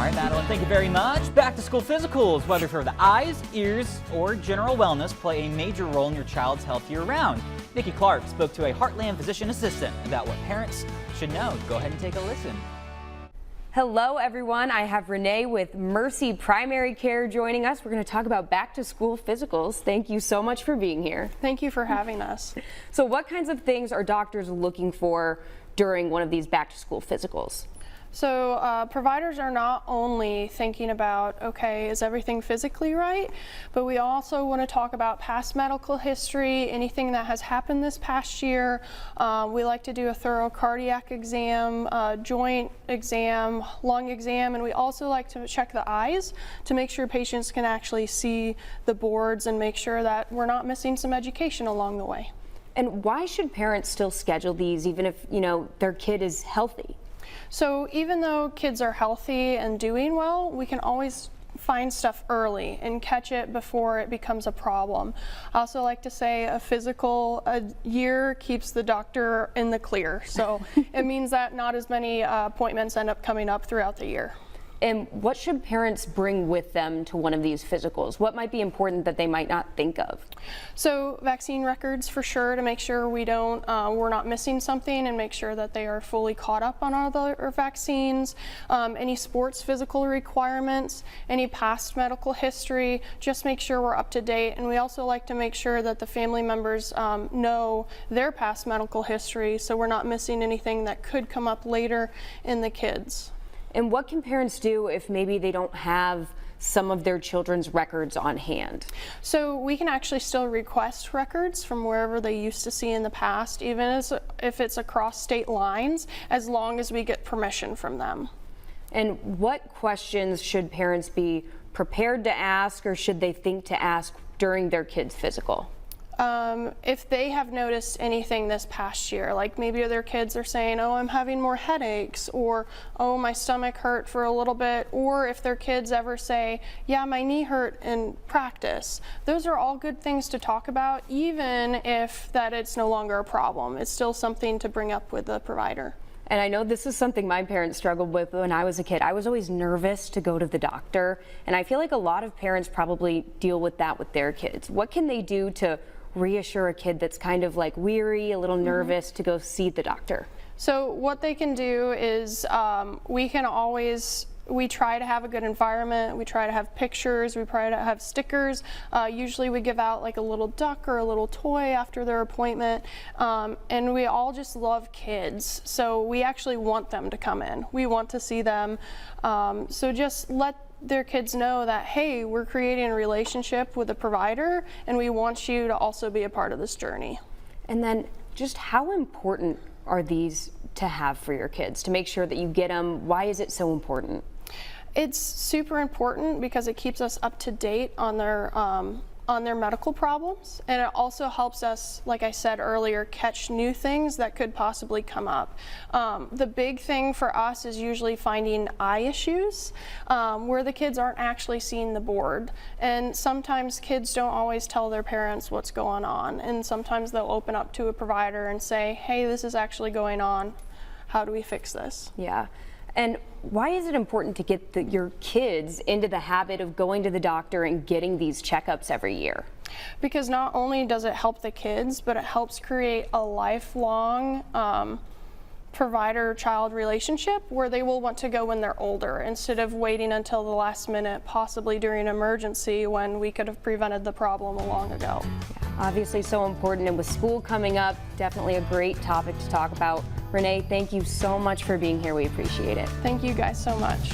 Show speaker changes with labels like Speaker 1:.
Speaker 1: right, Madeline, thank you very much. Back to school physicals, whether for the eyes, ears, or general wellness, play a major role in your child's health year-round. Nikki Clark spoke to a Heartland physician assistant about what parents should know. Go ahead and take a listen.
Speaker 2: Hello everyone, I have Renee with Mercy Primary Care joining us. We're going to talk about back to school physicals. Thank you so much for being here.
Speaker 3: Thank you for having us.
Speaker 2: So what kinds of things are doctors looking for during one of these back to school physicals?
Speaker 3: So providers are not only thinking about, okay, is everything physically right, but we also want to talk about past medical history, anything that has happened this past year. We like to do a thorough cardiac exam, joint exam, lung exam, and we also like to check the eyes to make sure patients can actually see the boards and make sure that we're not missing some education along the way.
Speaker 2: And why should parents still schedule these even if, their kid is healthy?
Speaker 3: So even though kids are healthy and doing well, we can always find stuff early and catch it before it becomes a problem. I also like to say a physical a year keeps the doctor in the clear. So it means that not as many appointments end up coming up throughout the year.
Speaker 2: And what should parents bring with them to one of these physicals? What might be important that they might not think of?
Speaker 3: So vaccine records for sure, to make sure we're not missing something and make sure that they are fully caught up on all their vaccines. Any sports physical requirements, any past medical history, just make sure we're up to date. And we also like to make sure that the family members know their past medical history so we're not missing anything that could come up later in the kids.
Speaker 2: And what can parents do if maybe they don't have some of their children's records on hand?
Speaker 3: So we can actually still request records from wherever they used to see in the past, even if it's across state lines, as long as we get permission from them.
Speaker 2: And what questions should parents be prepared to ask, or should they think to ask during their kids' physical?
Speaker 3: If they have noticed anything this past year, like maybe their kids are saying, oh, I'm having more headaches, or oh, my stomach hurt for a little bit, or if their kids ever say, yeah, my knee hurt in practice, those are all good things to talk about, even if that it's no longer a problem. It's still something to bring up with the provider.
Speaker 2: And I know this is something my parents struggled with when I was a kid. I was always nervous to go to the doctor, and I feel like a lot of parents probably deal with that with their kids. What can they do to reassure a kid that's kind of like weary, a little nervous to go see the doctor?
Speaker 3: So what they can do is we try to have a good environment. We try to have pictures. We try to have stickers. Usually we give out like a little duck or a little toy after their appointment. And we all just love kids. So we actually want them to come in. We want to see them. So just let their kids know that, hey, we're creating a relationship with a provider and we want you to also be a part of this journey.
Speaker 2: And then just how important are these to have for your kids, to make sure that you get them? Why is it so important?
Speaker 3: It's super important because it keeps us up to date on their medical problems, and it also helps us, like I said earlier, catch new things that could possibly come up. The big thing for us is usually finding eye issues where the kids aren't actually seeing the board, and sometimes kids don't always tell their parents what's going on, and sometimes they'll open up to a provider and say, hey, this is actually going on. How do we fix this?
Speaker 2: Yeah. And why is it important to get your kids into the habit of going to the doctor and getting these checkups every year?
Speaker 3: Because not only does it help the kids, but it helps create a lifelong provider-child relationship where they will want to go when they're older instead of waiting until the last minute, possibly during an emergency when we could have prevented the problem long ago.
Speaker 2: Yeah, obviously so important, and with school coming up, definitely a great topic to talk about. Renee, thank you so much for being here. We appreciate it.
Speaker 3: Thank you guys so much.